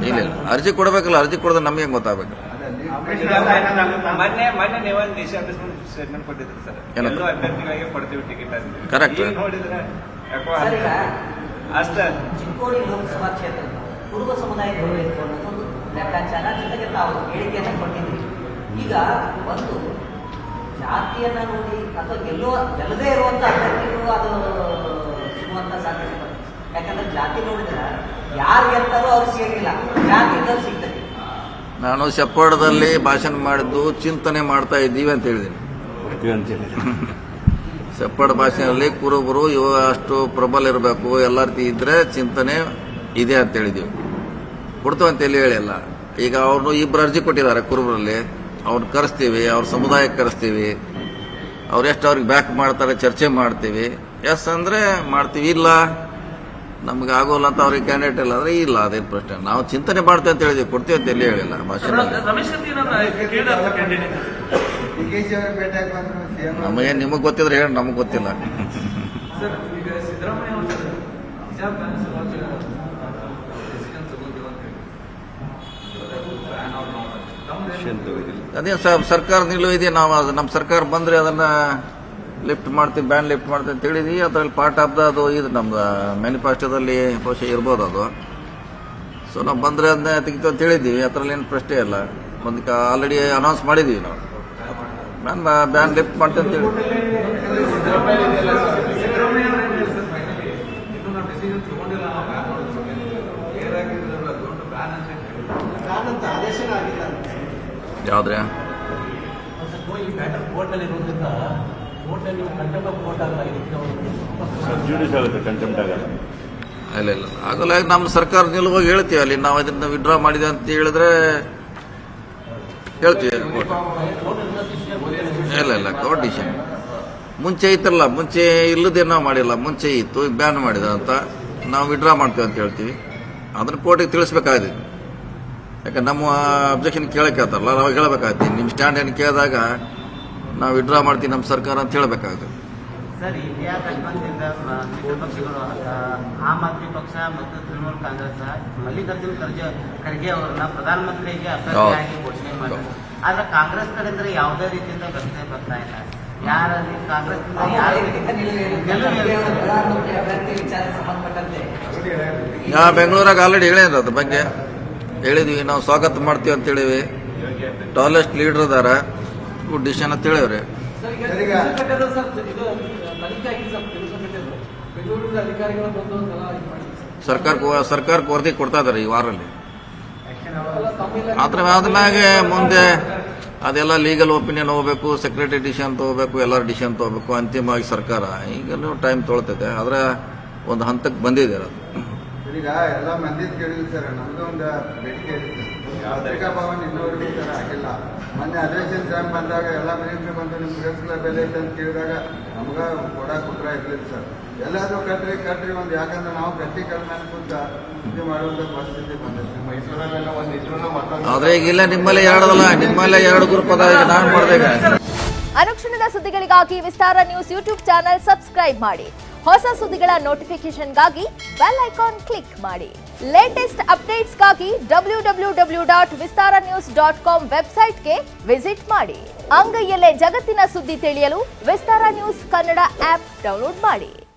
ಇಲ್ಲ ಅರ್ಜಿ ಕೊಡಬೇಕಲ್ಲ, ಅರ್ಜಿ ಕೊಡೋದು ನಮಗೆ ಗೊತ್ತಾಗಬೇಕು. ಮೊನ್ನೆ ನೀವೊಂದು ಡಿಸ್ಅಡ್ಮಿಸ್ಮೆಂಟ್ ಸ್ಟೇಟ್ಮೆಂಟ್ ಕೊಟ್ಟಿದ್ರಿ ಸರ್, ಎಲ್ಲೋ ಅಭ್ಯರ್ಥಿಗಳಿಗೆ ಕೊಡ್ತೀವಿ ಟಿಕೆಟ್ ಅಂತ. ಕರೆಕ್ಟ್. ನೋಡಿದ್ರೆ ಅಷ್ಟ ಚಿಕ್ಕೋಡಿ ಲೋಕಸಭಾ ಕ್ಷೇತ್ರದ ಕುರುಬ ಸಮುದಾಯ ಅನ್ನೋದು ಲೆಕ್ಕಾಚಾರ ಜೊತೆಗೆ ತಾವು ಹೇಳಿಕೆಯನ್ನು ಕೊಟ್ಟಿದ್ರಿ. ಈಗ ಒಂದು ಜಾತಿಯನ್ನ ನೋಡಿ ಅಥವಾ ಗೆಲ್ಲದೇ ಇರುವಂತ ಅಭ್ಯರ್ಥಿಗಳು ಅದು ಸಿಗುವಂತ ಸಾಧ್ಯತೆ ಬರುತ್ತೆ. ಯಾಕಂದ್ರೆ ಜಾತಿ ನೋಡಿದ್ರೆ ಯಾರು ಗೆಲ್ತಾರೋ ಅವ್ರು ಸಿಗಿಲ್ಲ, ಜಾತಿ ಇದ್ದವ್ರು ಸಿಗ್ತದೆ. ನಾನು ಶೆಪ್ಪರ್ಡದಲ್ಲಿ ಭಾಷಣ ಮಾಡಿದ್ದು ಚಿಂತನೆ ಮಾಡ್ತಾ ಇದ್ದೀವಿ ಅಂತ ಹೇಳಿದ್ದೀನಿ. ಶೆಪ್ಪರ್ಡ್ ಭಾಷೆಯಲ್ಲಿ ಕುರುಬರು ಅಷ್ಟು ಪ್ರಬಲ ಇರಬೇಕು, ಎಲ್ಲ ರೀತಿ ಇದ್ರೆ ಚಿಂತನೆ ಇದೆ ಅಂತ ಹೇಳಿದೀವಿ. ಕೊಡ್ತೇವೆ ಅಂತ ಎಲ್ಲಿ ಹೇಳಿಲ್ಲ. ಈಗ ಅವ್ರನ್ನು ಇಬ್ಬರು ಅರ್ಜಿ ಕೊಟ್ಟಿದ್ದಾರೆ ಕುರುಬರಲ್ಲಿ, ಅವ್ರನ್ನ ಕರೆಸ್ತೀವಿ, ಅವ್ರ ಸಮುದಾಯಕ್ಕೆ ಕರೆಸ್ತೀವಿ, ಅವ್ರು ಎಷ್ಟು ಅವ್ರಿಗೆ ಬ್ಯಾಕ್ ಮಾಡ್ತಾರೆ ಚರ್ಚೆ ಮಾಡ್ತೀವಿ. ಎಸ್ ಅಂದ್ರೆ ಮಾಡ್ತೀವಿ, ಇಲ್ಲ ನಮ್ಗೆ ಆಗೋಲ್ಲ ಅಂತ ಅವ್ರಿಗೆ ಕ್ಯಾಂಡಿಡೇಟ್ ಇಲ್ಲ ಅಂದ್ರೆ ಇಲ್ಲ, ಅದೇನು ಪ್ರಶ್ನೆ. ನಾವು ಚಿಂತನೆ ಮಾಡ್ತೇವೆ ಅಂತ ಹೇಳಿದ್ವಿ, ಕೊಡ್ತೀವಿ ಅಂತ ಎಲ್ಲಿ ಹೇಳಿಲ್ಲ ಭಾಷಣ. ನಮಗೆ ನಿಮಗೆ ಗೊತ್ತಿದ್ರೆ ಹೇಳಿ, ನಮಗೆ ಗೊತ್ತಿಲ್ಲ. ಅದೇ ಸರ್ಕಾರ ನಿಲುವು ಇದೆ. ನಾವು ನಮ್ಮ ಸರ್ಕಾರ ಬಂದ್ರೆ ಅದನ್ನ ಲಿಫ್ಟ್ ಮಾಡ್ತೀವಿ, ಬ್ಯಾನ್ ಲಿಫ್ಟ್ ಮಾಡ್ತೀವಿ ಅಂತ ಹೇಳಿದ್ವಿ. ಅದರಲ್ಲಿ ಪಾರ್ಟ್ ಆಫ್ ದ ಅದು ಇದು ನಮ್ದು ಮ್ಯಾನಿಫೆಸ್ಟೋದಲ್ಲಿ ಬಹುಶಃ ಇರ್ಬೋದು ಅದು. ಸೊ ನಾವು ಬಂದ್ರೆ ಅದನ್ನ ತೆಗಿತೀವಿ ಅಂತ ಹೇಳಿದ್ವಿ, ಅದರಲ್ಲಿ ಏನು ಪ್ರಶ್ನೆ ಇಲ್ಲ. ಒಂದು ಆಲ್ರೆಡಿ ಅನೌನ್ಸ್ ಮಾಡಿದ್ವಿ ನಾವು, ಬ್ಯಾನ್ ಲಿಫ್ಟ್ ಮಾಡ್ತೀವಿ ಅಂತ ಹೇಳಿ. ಯಾವ್ದ್ರೆ ಇಲ್ಲ ಇಲ್ಲ ಆಗಲ್ಲ. ನಮ್ಮ ಸರ್ಕಾರ ನಿಲುವಾಗಿ ಹೇಳ್ತೀವಿ, ಅಲ್ಲಿ ನಾವು ಅದನ್ನ ವಿಡ್ರಾ ಮಾಡಿದೆ ಅಂತ ಹೇಳಿದ್ರೆ ಹೇಳ್ತೀವಿ. ಇಲ್ಲ ಇಲ್ಲ ಕೋರ್ಟ್ ಡಿಸಿಷನ್ ಮುಂಚೆ ಇತ್ತಲ್ಲ, ಮುಂಚೆ ಇಲ್ಲದೇನೋ ಮಾಡಿಲ್ಲ, ಮುಂಚೆ ಇತ್ತು, ಬ್ಯಾನ್ ಮಾಡಿದ ಅಂತ ನಾವು ವಿಡ್ರಾ ಮಾಡ್ತೀವಿ ಅಂತ ಹೇಳ್ತೀವಿ. ಅದನ್ನ ಕೋರ್ಟಿಗೆ ತಿಳಿಸ್ಬೇಕಾಗಿದೆ. ಯಾಕಂದ್ರೆ ನಮ್ಮ ಅಬ್ಜೆಕ್ಷನ್ ಕೇಳಕ್ಕಾಗ್ತಾರಲ್ಲ, ನಾವು ಹೇಳಬೇಕಾಗ್ತಿ. ನಿಮ್ಮ ಸ್ಟ್ಯಾಂಡ್ ಏನು ಕೇಳಿದಾಗ ನಾವು ವಿಡ್ರಾ ಮಾಡ್ತೀವಿ ನಮ್ಮ ಸರ್ಕಾರ ಅಂತ ಹೇಳಬೇಕಾಗುತ್ತೆ. ಸರ್, ಇಂಡಿಯಾ ಗಠಬಂಧನದಿಂದ ಮಿತ್ರ ಪಕ್ಷಗಳು ಆಮ್ ಆದ್ಮಿ ಪಕ್ಷ ಮತ್ತು ತೃಣಮೂಲ ಕಾಂಗ್ರೆಸ್ ಮಲ್ಲಿಕಾರ್ಜುನ್ ಖರ್ಗೆ ಅವರನ್ನ ಪ್ರಧಾನಮಂತ್ರಿಗೆ ಅಭ್ಯರ್ಥಿಯಾಗಿ ಘೋಷಣೆ ಮಾಡಿದ್ರು. ಆದ್ರೆ ಕಾಂಗ್ರೆಸ್ ಕಡೆಯಿಂದ ಯಾವುದೇ ರೀತಿಯಿಂದ ಘಟನೆ ಬರ್ತಾ ಇಲ್ಲ. ಯಾರಲ್ಲಿ ಕಾಂಗ್ರೆಸ್ ಬೆಂಗಳೂರಾಗ ಆಲ್ರೆಡಿ ಹೇಳಿದ್ರು, ಅದ್ರ ಬಗ್ಗೆ ಹೇಳಿದ್ವಿ. ನಾವು ಸ್ವಾಗತ ಮಾಡ್ತೀವಿ ಅಂತ ಹೇಳಿವಿ. ಟಾಲೆಸ್ಟ್ ಲೀಡರ್ ಅದಾರ, ಗುಡ್ ಡಿಸಿಷನ್ ಅಂತ ಹೇಳಿವ್ರಿ. ಸರ್ಕಾರಕ್ಕೆ ವರದಿ ಕೊಡ್ತಾ ಇದಾರೆ ಈ ವಾರಲ್ಲಿ. ಆದ್ಮೇಲೆ ಮುಂದೆ ಅದೆಲ್ಲ ಲೀಗಲ್ ಒಪಿನಿಯನ್ ಹೋಗ್ಬೇಕು, ಸೆಕ್ರೆಟರಿ ಡಿಸಿಷನ್ ತಗೋಬೇಕು, ಎಲ್ಲರ ಡಿಸಿಷನ್ ತಗೋಬೇಕು. ಅಂತಿಮವಾಗಿ ಸರ್ಕಾರ ಈಗಲೂ ಟೈಮ್ ತೊಗೊಳ್ತೈತೆ, ಆದ್ರೆ ಒಂದು ಹಂತಕ್ಕೆ ಬಂದಿದೆ ಅದು. ಈಗ ಎಲ್ಲ ಮಂದಿ ಕೇಳಿದ್ವಿ ಸರ್, ನಮ್ದು ಒಂದು ಬೇಡಿಕೆ ಇರುತ್ತೆ. ಪತ್ರಿಕಾ ಭವನ್ ಇನ್ನೂವರೆಗೂ ಸರ್ ಆಗಿಲ್ಲ. ಮೊನ್ನೆ ಅಧಿವೇಶನ ಟೈಮ್ ಬಂದಾಗ ಎಲ್ಲ ಮಿನಿಸ್ಟ್ರಿ ಬಂದು ನಿಮ್ಮ ಪ್ರೆಸ್ಗಳ ಬೆಲೆ ಐತೆ ಅಂತ ಕೇಳಿದಾಗ ನಮ್ಗ ಕೊಡಕ್ಕೆ ಉತ್ತರ ಇರ್ಲಿಲ್ಲ ಸರ್. ಎಲ್ಲಾದ್ರೂ ಕಟ್ರಿ ಒಂದು, ಯಾಕಂದ್ರೆ ನಾವು ಗಟ್ಟಿ ಕಡಿಮೆ ಅನ್ಕೊಂತ ಇದು ಮಾಡುವಂತ ಪರಿಸ್ಥಿತಿ ಬಂದಿದೆ. ಮೈಸೂರಲ್ಲೆಲ್ಲ ಒಂದು ಇದ್ರು ಆದ್ರೆ ಈಗಿಲ್ಲ, ನಿಮ್ಮಲ್ಲೇ ಎರಡಲ್ಲ, ನಿಮ್ಮಲ್ಲೇ ಎರಡು ಗ್ರೂಪ್ ಅದ. ಈಗ ನಾನು ಮಾಡಿದಾಗ ಅನುಕ್ಷಣದ ಸುದ್ದಿಗಳಿಗಾಗಿ ವಿಸ್ತಾರ ನ್ಯೂಸ್ ಯೂಟ್ಯೂಬ್ ಚಾನೆಲ್ ಸಬ್ಸ್ಕ್ರೈಬ್ ಮಾಡಿ. ಹೊಸ ಸುದ್ದಿಗಳ ನೋಟಿಫಿಕೇಶನ್ಗಾಗಿ ಬೆಲ್ ಐಕಾನ್ ಕ್ಲಿಕ್ ಮಾಡಿ. ಲೇಟೆಸ್ಟ್ ಅಪ್ಡೇಟ್ಸ್ಗಾಗಿ www.vistaranews.com ವೆಬ್ಸೈಟ್ಗೆ ವಿಸಿಟ್ ಮಾಡಿ. ಅಂಗೈಯಲ್ಲೇ ಜಗತ್ತಿನ ಸುದ್ದಿ ತಿಳಿಯಲು ವಿಸ್ತಾರ ನ್ಯೂಸ್ ಕನ್ನಡ ಆಪ್ ಡೌನ್ಲೋಡ್ ಮಾಡಿ.